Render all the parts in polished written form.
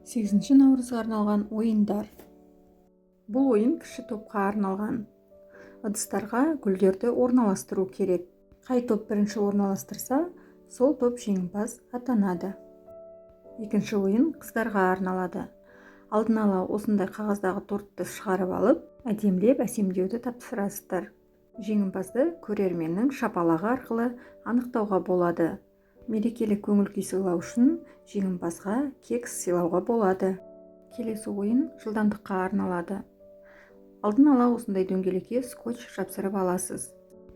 8 наурызға арналған ойындар. Бұл ойын кіші топқа арналған. Ыдыстарға гүлдерді орналастыру керек. Қай топ бірінші орналастырса, сол топ жеңімпаз атанады. Екінші ойын қыздарға арналады. Алдын ала осындай қағаздағы тортты шығарып алып, әдемілеп әсемдеуді тапсырасыздар. Жеңімпазды көрерменнің шапалағы арқылы анықтауға болады. Мерекелік көңіл-күй сыйлау үшін жеңімпазға кекс сыйлауға болады. Келесі ойын жылдамдыққа арналады. Алдын ала осындай дөңгелекке скотч жапсырып аласыз.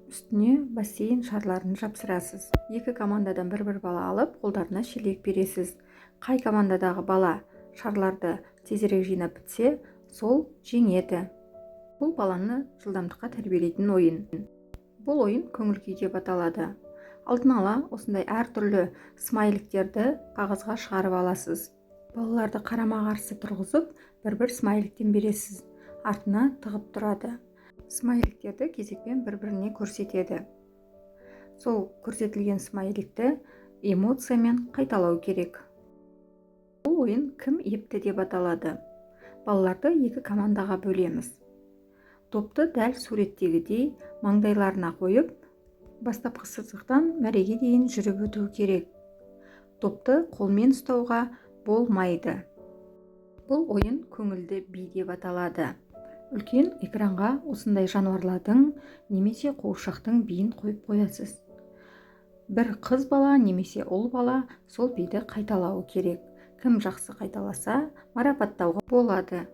Үстіне бассейн шарларын жапсырасыз. Екі командадан бір бала алып, қолдарына шелек бересіз. Қай командадағы бала шарларды тезірек жинап бітсе, сол жеңеді. Бұл баланы жылдамдыққа тәрбиелейтін ойын. Бұл ойын көңіл-күй деп аталады. Алдын ала осындай әртүрлі смайликтерді қағазға шығарып аласыз. Балаларды қарама-қарсы тұрғызып, бір смайликтен бересіз. Артына тығып тұрады. Смайликтерді кезекпен бір-біріне көрсетеді. Сол көрсетілген смайликті эмоциямен қайталау керек. Бұл ойын кім епті деп аталады. Балаларды екі командаға бөлеміз. Топты дәл суреттегідей маңдайларына қойып, бастапқы сызықтан мәреге дейін жүріп өту керек. Топты қолмен ұстауға болмайды. Бұл ойын көңілді би деп аталады. Үлкен экранға осындай жануарлардың немесе қуыршақтың биін қойып қоясыз. Бір қыз бала немесе ұл бала сол биді қайталауы керек. Кім жақсы қайталаса, марапаттауға болады.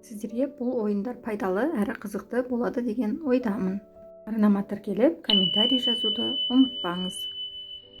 Сіздерге бұл ойындар пайдалы әрі қызықты болады деген ойдамын. Арнама тіркеліп, комментарий жазуды ұмытпаңыз.